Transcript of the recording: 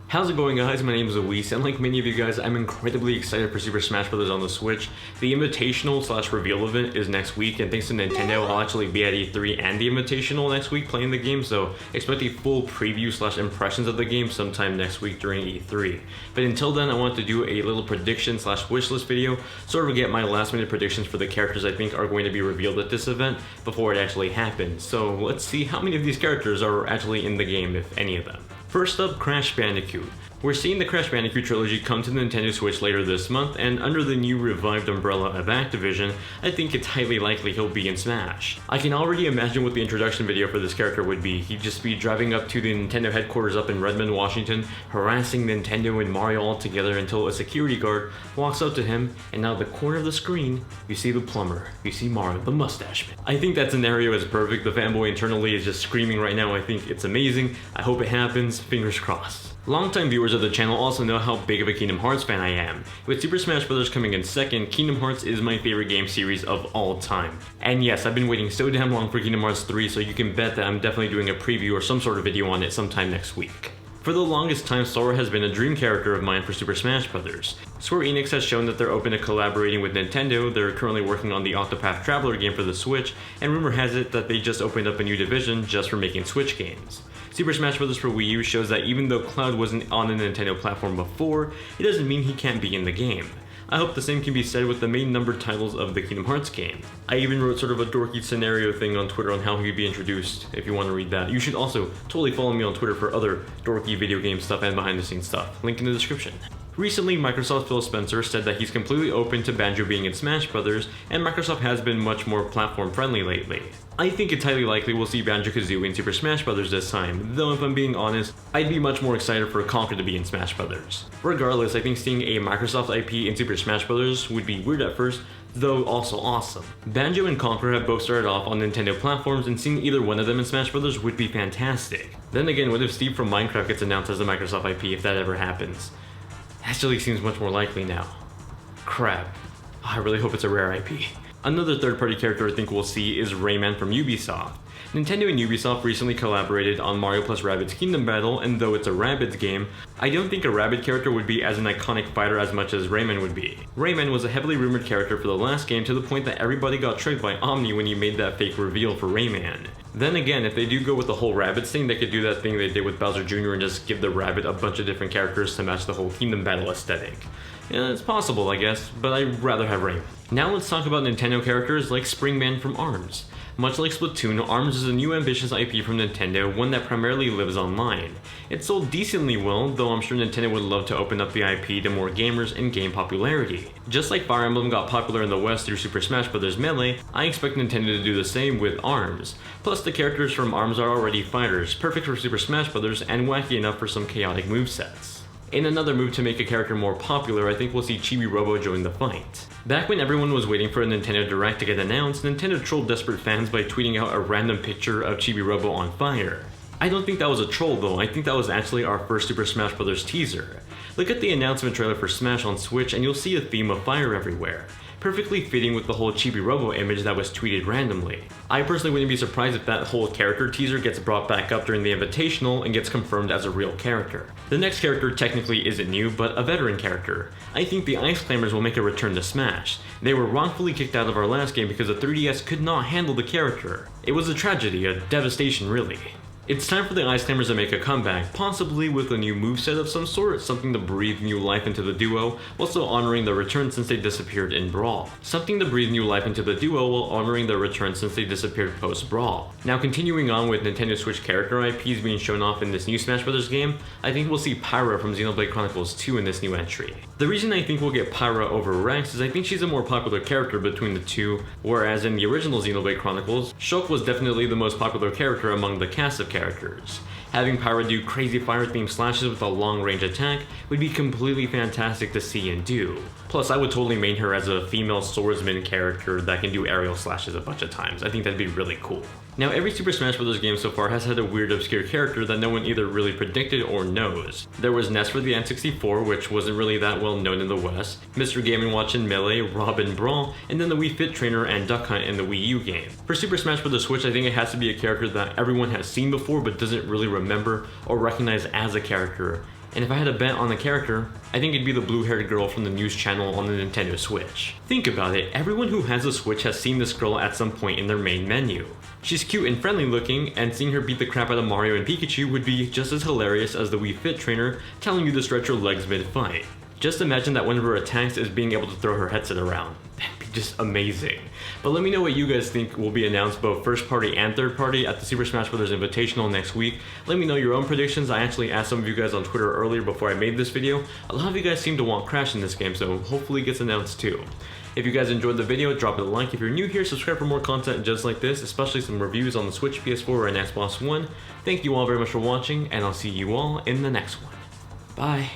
How's it going, guys? My name is Luis, and like many of you guys, I'm incredibly excited for Super Smash Bros. On the Switch. The Invitational / reveal event is next week, and thanks to Nintendo, I'll actually be at E3 and the Invitational next week playing the game, so expect a full preview / impressions of the game sometime next week during E3. But until then, I want to do a little prediction / wishlist video, sort of get my last minute predictions for the characters I think are going to be revealed at this event before it actually happens. So let's see how many of these characters are actually in the game, if any of them. First up, Crash Bandicoot. We're seeing the Crash Bandicoot trilogy come to the Nintendo Switch later this month, and under the new revived umbrella of Activision, I think it's highly likely he'll be in Smash. I can already imagine what the introduction video for this character would be. He'd just be driving up to the Nintendo headquarters up in Redmond, Washington, harassing Nintendo and Mario all together until a security guard walks up to him, and out of the corner of the screen, you see the plumber, you see Mario, the mustache man. I think that scenario is perfect. The fanboy internally is just screaming right now. I think it's amazing. I hope it happens. Fingers crossed. Longtime viewers of the channel also know how big of a Kingdom Hearts fan I am. With Super Smash Bros. Coming in second, Kingdom Hearts is my favorite game series of all time. And yes, I've been waiting so damn long for Kingdom Hearts 3, so you can bet that I'm definitely doing a preview or some sort of video on it sometime next week. For the longest time, Sora has been a dream character of mine for Super Smash Bros. Square Enix has shown that they're open to collaborating with Nintendo. They're currently working on the Octopath Traveler game for the Switch, and rumor has it that they just opened up a new division just for making Switch games. Super Smash Bros. For Wii U shows that even though Cloud wasn't on a Nintendo platform before, it doesn't mean he can't be in the game. I hope the same can be said with the main numbered titles of the Kingdom Hearts game. I even wrote sort of a dorky scenario thing on Twitter on how he could be introduced, if you want to read that. You should also totally follow me on Twitter for other dorky video game stuff and behind the scenes stuff. Link in the description. Recently, Microsoft Phil Spencer said that he's completely open to Banjo being in Smash Bros., and Microsoft has been much more platform friendly lately. I think it's highly likely we'll see Banjo-Kazooie in Super Smash Bros. This time, though if I'm being honest, I'd be much more excited for Conker to be in Smash Bros. Regardless, I think seeing a Microsoft IP in Super Smash Bros. Would be weird at first, though also awesome. Banjo and Conker have both started off on Nintendo platforms, and seeing either one of them in Smash Bros. Would be fantastic. Then again, what if Steve from Minecraft gets announced as a Microsoft IP if that ever happens? Actually seems much more likely now. Crap. I really hope it's a rare IP. Another third-party character I think we'll see is Rayman from Ubisoft. Nintendo and Ubisoft recently collaborated on Mario + Rabbids Kingdom Battle, and though it's a Rabbids game, I don't think a Rabbid character would be as an iconic fighter as much as Rayman would be. Rayman was a heavily rumored character for the last game to the point that everybody got tricked by Omni when he made that fake reveal for Rayman. Then again, if they do go with the whole Rabbids thing, they could do that thing they did with Bowser Jr. and just give the Rabbid a bunch of different characters to match the whole Kingdom Battle aesthetic. Yeah, it's possible, I guess, but I'd rather have Rayman. Now let's talk about Nintendo characters like Springman from ARMS. Much like Splatoon, ARMS is a new ambitious IP from Nintendo, one that primarily lives online. It sold decently well, though I'm sure Nintendo would love to open up the IP to more gamers and game popularity. Just like Fire Emblem got popular in the West through Super Smash Bros. Melee, I expect Nintendo to do the same with ARMS. Plus, the characters from ARMS are already fighters, perfect for Super Smash Bros. And wacky enough for some chaotic movesets. In another move to make a character more popular, I think we'll see Chibi Robo join the fight. Back when everyone was waiting for a Nintendo Direct to get announced, Nintendo trolled desperate fans by tweeting out a random picture of Chibi Robo on fire. I don't think that was a troll though, I think that was actually our first Super Smash Bros. Teaser. Look at the announcement trailer for Smash on Switch and you'll see a theme of fire everywhere, perfectly fitting with the whole Chibi Robo image that was tweeted randomly. I personally wouldn't be surprised if that whole character teaser gets brought back up during the Invitational and gets confirmed as a real character. The next character technically isn't new, but a veteran character. I think the Ice Climbers will make a return to Smash. They were wrongfully kicked out of our last game because the 3DS could not handle the character. It was a tragedy, a devastation really. It's time for the Ice Climbers to make a comeback, possibly with a new moveset of some sort, something to breathe new life into the duo, while still honoring their return since they disappeared in Brawl. Something to breathe new life into the duo while honoring their return since they disappeared post-Brawl. Now continuing on with Nintendo Switch character IPs being shown off in this new Smash Bros. Game, I think we'll see Pyra from Xenoblade Chronicles 2 in this new entry. The reason I think we'll get Pyra over Rex is I think she's a more popular character between the two, whereas in the original Xenoblade Chronicles, Shulk was definitely the most popular character among the cast of characters. Having Pyra do crazy fire-themed slashes with a long-range attack would be completely fantastic to see and do. Plus, I would totally main her as a female swordsman character that can do aerial slashes a bunch of times. I think that'd be really cool. Now, every Super Smash Bros. Game so far has had a weird obscure character that no one either really predicted or knows. There was Ness for the N64, which wasn't really that well known in the West, Mr. Game & Watch in Melee, Rob in Brawl, and then the Wii Fit Trainer and Duck Hunt in the Wii U game. For Super Smash Bros. Switch, I think it has to be a character that everyone has seen before but doesn't really remember or recognize as a character, And if I had to bet on the character, I think it'd be the blue-haired girl from the news channel on the Nintendo Switch. Think about it, everyone who has a Switch has seen this girl at some point in their main menu. She's cute and friendly looking, and seeing her beat the crap out of Mario and Pikachu would be just as hilarious as the Wii Fit trainer telling you to stretch your legs mid-fight. Just imagine that one of her attacks is being able to throw her headset around. That'd be just amazing. But let me know what you guys think will be announced both first party and third party at the Super Smash Bros. Invitational next week. Let me know your own predictions. I actually asked some of you guys on Twitter earlier before I made this video. A lot of you guys seem to want Crash in this game, so hopefully it gets announced too. If you guys enjoyed the video, drop it a like. If you're new here, subscribe for more content just like this, especially some reviews on the Switch, PS4, and Xbox One. Thank you all very much for watching, and I'll see you all in the next one. Bye.